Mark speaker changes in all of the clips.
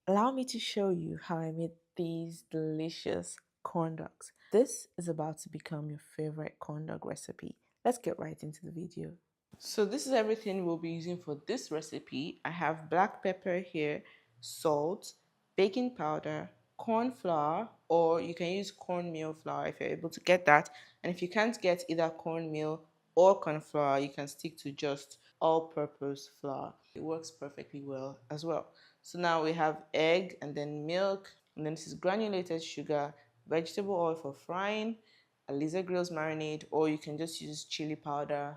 Speaker 1: Allow me to show you how I made these delicious corn dogs. This is about to become your favorite corn dog recipe. Let's get right into the video. So this is everything we'll be using for this recipe. I have black pepper here, salt, baking powder, corn flour, or you can use cornmeal flour if you're able to get that. And if you can't get either cornmeal or corn flour, you can stick to just all-purpose flour. It works perfectly well as well. So now we have egg and then milk, and then this is granulated sugar, vegetable oil for frying, Aliza Grill's marinade, or you can just use chili powder,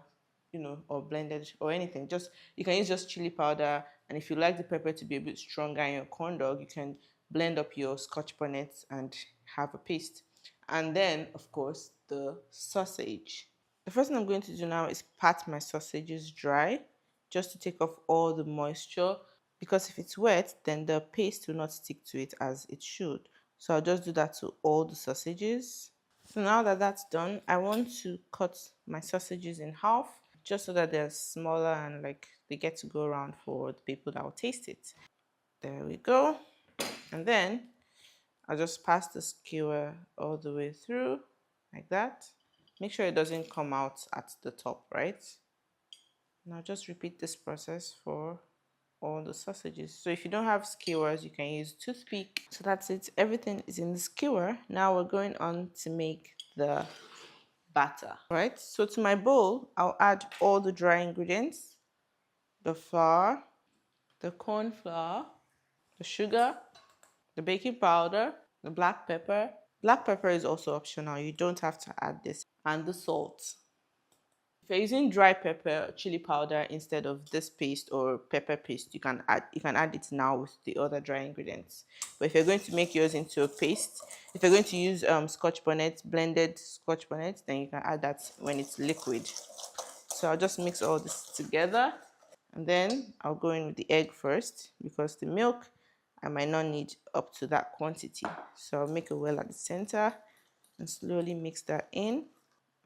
Speaker 1: or blended or anything. Just you can use just chili powder, and if you like the pepper to be a bit stronger in your corn dog, you can blend up your scotch bonnet and have a paste. And then, of course, the sausage. The first thing I'm going to do now is pat my sausages dry, just to take off all the moisture, because if it's wet, then the paste will not stick to it as it should. So I'll just do that to all the sausages. So now that that's done, I want to cut my sausages in half, just so that they're smaller and like they get to go around for the people that will taste it. There we go. And then I'll just pass the skewer all the way through like that. Make sure it doesn't come out at the top, right? Now just repeat this process for all the sausages. So if you don't have skewers, you can use toothpick. So that's it. Everything is in the skewer. Now we're going on to make the batter. Right, so to my bowl, I'll add all the dry ingredients: the flour, the corn flour, the sugar, the baking powder, the black pepper. Black pepper is also optional, you don't have to add this, and the salt. If you're using dry pepper, chili powder instead of this paste or pepper paste, you can add it now with the other dry ingredients. But if you're going to make yours into a paste, if you're going to use scotch bonnet, blended scotch bonnet, then you can add that when it's liquid. So I'll just mix all this together, and then I'll go in with the egg first, because the milk I might not need up to that quantity. So I'll make a well at the center and slowly mix that in.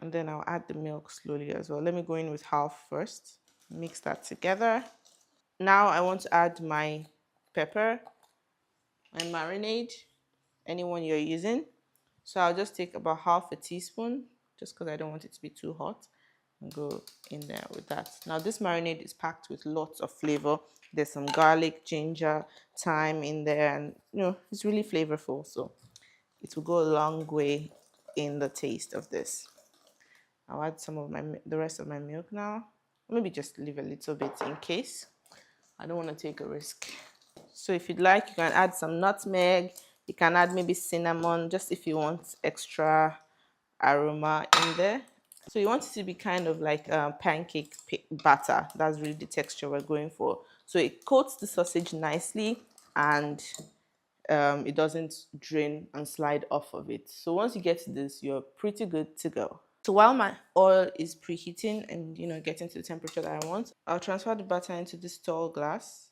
Speaker 1: And then I'll add the milk slowly as well. Let me go in with half first. Mix that together. Now I want to add my pepper, my marinade, anyone you're using. So I'll just take about half a teaspoon, just because I don't want it to be too hot, and go in there with that. Now this marinade is packed with lots of flavor. There's some garlic, ginger, thyme in there, and it's really flavorful. So it will go a long way in the taste of this. I'll add some of the rest of my milk now. Maybe just leave a little bit in case. I don't want to take a risk. So if you'd like, you can add some nutmeg. You can add maybe cinnamon, just if you want extra aroma in there. So you want it to be kind of like pancake batter. That's really the texture we're going for. So it coats the sausage nicely, and it doesn't drain and slide off of it. So once you get to this, you're pretty good to go. So while my oil is preheating and getting to the temperature that I want, I'll transfer the batter into this tall glass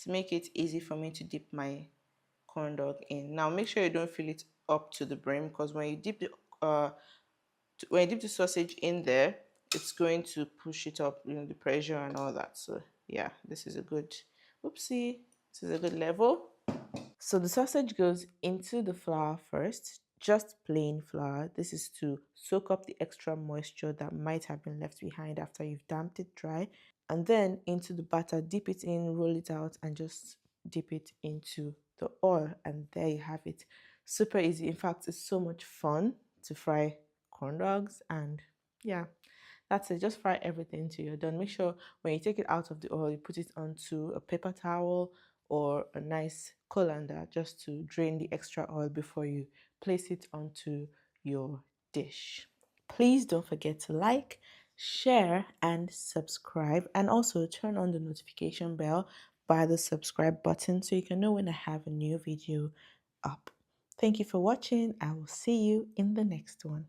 Speaker 1: to make it easy for me to dip my corn dog in. Now make sure you don't fill it up to the brim, because when you dip the sausage in there, it's going to push it up, the pressure and all that. So yeah, this is a good level. So the sausage goes into the flour first, just plain flour. This is to soak up the extra moisture that might have been left behind after you've damped it dry. And then into the batter, dip it in, roll it out, and just dip it into the oil. And there you have it. Super easy. In fact, it's so much fun to fry corn dogs. And yeah, that's it. Just fry everything till you're done. Make sure when you take it out of the oil, you put it onto a paper towel or a nice colander, just to drain the extra oil before you place it onto your dish. Please don't forget to like, share, and subscribe, and also turn on the notification bell by the subscribe button so you can know when I have a new video up. Thank you for watching. I will see you in the next one.